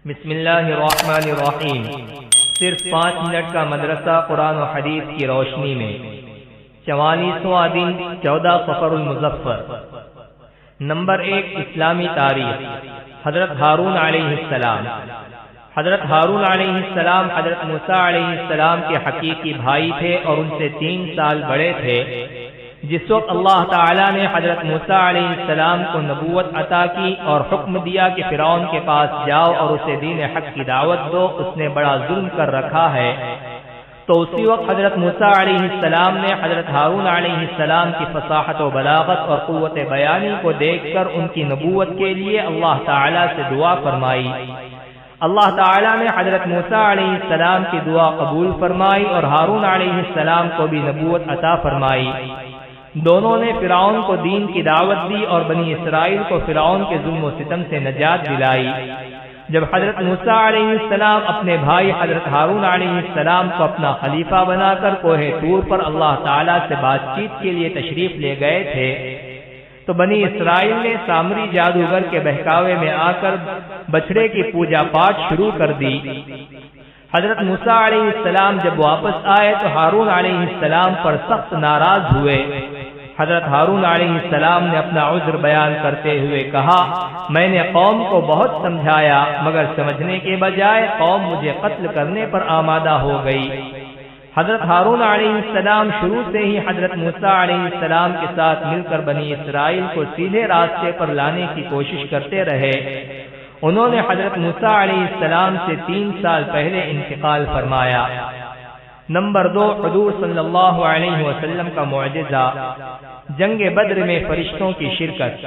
بسم اللہ الرحمن الرحیم۔ صرف 5 منٹ کا مدرسہ قرآن و حدیث کی روشنی میں 44واں دن 14 صفر المظفر۔ نمبر 1، اسلامی تاریخ۔ حضرت ہارون علیہ السلام۔ حضرت ہارون علیہ السلام حضرت موسیٰ علیہ السلام کے حقیقی بھائی تھے اور ان سے 3 سال بڑے تھے۔ جس وقت اللہ تعالیٰ نے حضرت موسیٰ علیہ السلام کو نبوت عطا کی اور حکم دیا کہ فرعون کے پاس جاؤ اور اسے دین حق کی دعوت دو، اس نے بڑا ظلم کر رکھا ہے، تو اسی وقت حضرت موسیٰ علیہ السلام نے حضرت ہارون علیہ السلام کی فصاحت و بلاغت اور قوت بیانی کو دیکھ کر ان کی نبوت کے لیے اللہ تعالیٰ سے دعا فرمائی۔ اللہ تعالیٰ نے حضرت موسیٰ علیہ السلام کی دعا قبول فرمائی اور ہارون علیہ السلام کو بھی نبوت عطا فرمائی۔ دونوں نے فرعون کو دین کی دعوت دی اور بنی اسرائیل کو فرعون کے ظلم و ستم سے نجات دلائی۔ جب حضرت موسیٰ علیہ السلام اپنے بھائی حضرت ہارون علیہ السلام کو اپنا خلیفہ بنا کر کوہ طور پر اللہ تعالیٰ سے بات چیت کے لیے تشریف لے گئے تھے، تو بنی اسرائیل نے سامری جادوگر کے بہکاوے میں آ کر بچڑے کی پوجا پاٹ شروع کر دی۔ حضرت موسیٰ علیہ السلام جب واپس آئے تو ہارون علیہ السلام پر سخت ناراض ہوئے۔ حضرت ہارون علیہ السلام نے اپنا عذر بیان کرتے ہوئے کہا، میں نے قوم کو بہت سمجھایا مگر سمجھنے کے بجائے قوم مجھے قتل کرنے پر آمادہ ہو گئی۔ حضرت ہارون علیہ السلام شروع سے ہی حضرت موسیٰ علیہ السلام کے ساتھ مل کر بنی اسرائیل کو سیدھے راستے پر لانے کی کوشش کرتے رہے۔ انہوں نے حضرت موسیٰ علیہ السلام سے 3 سال پہلے انتقال فرمایا۔ نمبر 2، حضور صلی اللہ علیہ وسلم کا معجزہ۔ جنگ بدر میں فرشتوں کی شرکت۔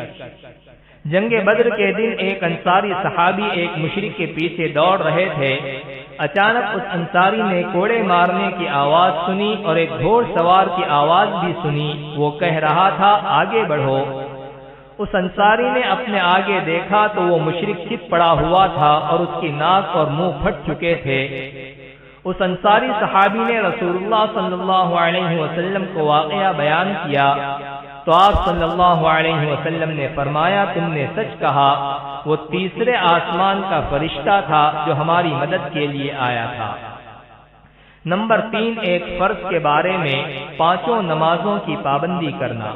جنگ بدر کے دن ایک انصاری صحابی ایک مشرک کے پیچھے دوڑ رہے تھے۔ اچانک اس انصاری نے کوڑے مارنے کی آواز سنی اور ایک گھوڑ سوار کی آواز بھی سنی۔ وہ کہہ رہا تھا، آگے بڑھو۔ اس انصاری نے اپنے آگے دیکھا تو وہ مشرک چت پڑا ہوا تھا اور اس کی ناک اور منہ پھٹ چکے تھے۔ اس انصاری صحابی نے رسول اللہ صلی اللہ علیہ وسلم کو واقعہ بیان کیا تو آپ صلی اللہ علیہ وسلم نے فرمایا، تم نے سچ کہا، وہ تیسرے آسمان کا فرشتہ تھا جو ہماری مدد کے لیے آیا تھا۔ نمبر 3، ایک فرض کے بارے میں 5 نمازوں کی پابندی کرنا۔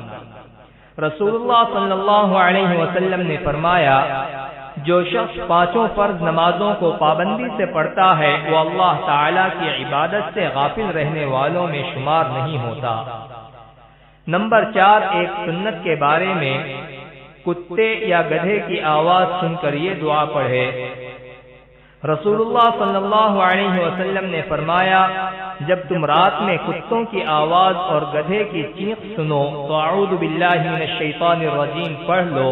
رسول اللہ صلی اللہ علیہ وسلم نے فرمایا، جو شخص 5 فرض نمازوں کو پابندی سے پڑھتا ہے وہ اللہ تعالیٰ کی عبادت سے غافل رہنے والوں میں شمار نہیں ہوتا۔ نمبر 4، ایک سنت کے بارے میں کتے یا گدھے کی آواز سن کر یہ دعا پڑھے۔ رسول اللہ صلی اللہ علیہ وسلم نے فرمایا، جب تم رات میں کتوں کی آواز اور گدھے کی چیخ سنو تو اعوذ باللہ من الشیطان الرجیم پڑھ لو،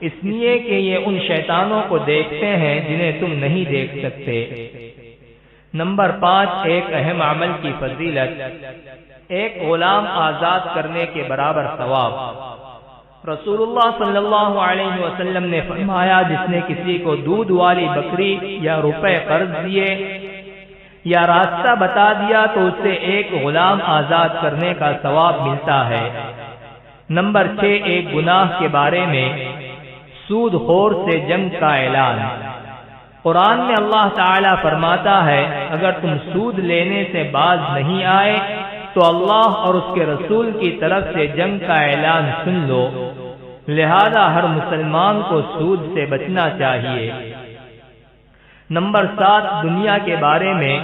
اس لیے کہ یہ ان شیطانوں کو دیکھتے ہیں جنہیں تم نہیں دیکھ سکتے۔ نمبر 5، ایک اہم عمل کی فضیلت۔ ایک غلام آزاد کرنے کے برابر ثواب۔ رسول اللہ صلی اللہ علیہ وسلم نے فرمایا، جس نے کسی کو دودھ والی بکری یا روپے قرض دیے یا راستہ بتا دیا تو اسے ایک غلام آزاد کرنے کا ثواب ملتا ہے۔ نمبر 6، ایک گناہ کے بارے میں سود خور سے جنگ کا اعلان۔ قرآن میں اللہ تعالیٰ فرماتا ہے، اگر تم سود لینے سے باز نہیں آئے تو اللہ اور اس کے رسول کی طرف سے جنگ کا اعلان سن لو، لہذا ہر مسلمان کو سود سے بچنا چاہیے۔ نمبر 7، دنیا کے بارے میں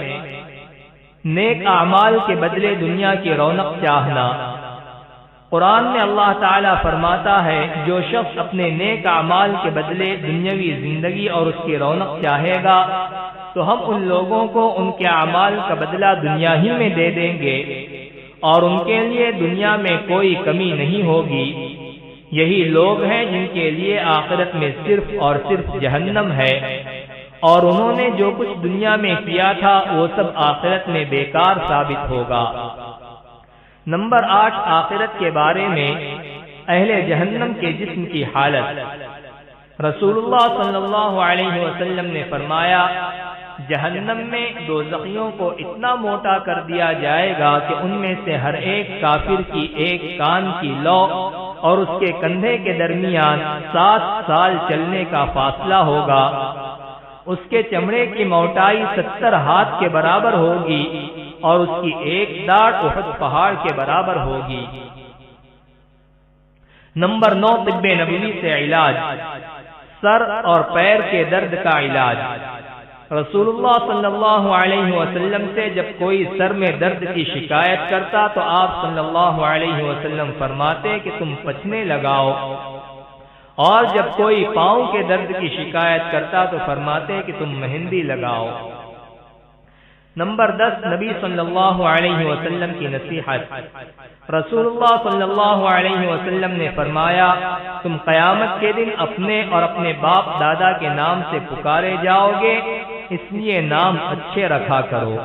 نیک اعمال کے بدلے دنیا کی رونق چاہنا۔ قرآن میں اللہ تعالیٰ فرماتا ہے، جو شخص اپنے نیک اعمال کے بدلے دنیاوی زندگی اور اس کی رونق چاہے گا تو ہم ان لوگوں کو ان کے اعمال کا بدلہ دنیا ہی میں دے دیں گے اور ان کے لیے دنیا میں کوئی کمی نہیں ہوگی۔ یہی لوگ ہیں جن کے لیے آخرت میں صرف اور صرف جہنم ہے، اور انہوں نے جو کچھ دنیا میں کیا تھا وہ سب آخرت میں بیکار ثابت ہوگا۔ نمبر 8، آخرت کے بارے میں اہل جہنم کے جسم کی حالت۔ رسول اللہ صلی اللہ علیہ وسلم نے فرمایا، جہنم میں دوزخیوں کو اتنا موٹا کر دیا جائے گا کہ ان میں سے ہر ایک کافر کی ایک کان کی لو اور اس کے کندھے کے درمیان 7 سال چلنے کا فاصلہ ہوگا۔ اس کے چمڑے کی موٹائی 70 ہاتھ کے برابر ہوگی اور اس کی ایک داڑھ احد پہاڑ کے برابر ہوگی۔ نمبر 9 طب نبوی سے علاج، سر اور پیر کے درد کا علاج۔ رسول اللہ صلی اللہ علیہ وسلم سے جب کوئی سر میں درد کی شکایت کرتا تو آپ صلی اللہ علیہ وسلم فرماتے کہ تم پچنے لگاؤ، اور جب کوئی پاؤں کے درد کی شکایت کرتا تو فرماتے کہ تم مہندی لگاؤ۔ نمبر 10 نبی صلی اللہ علیہ وسلم کی نصیحت۔ رسول اللہ صلی اللہ علیہ وسلم نے فرمایا، تم قیامت کے دن اپنے اور اپنے باپ دادا کے نام سے پکارے جاؤ گے، اس لیے نام اچھے رکھا کرو۔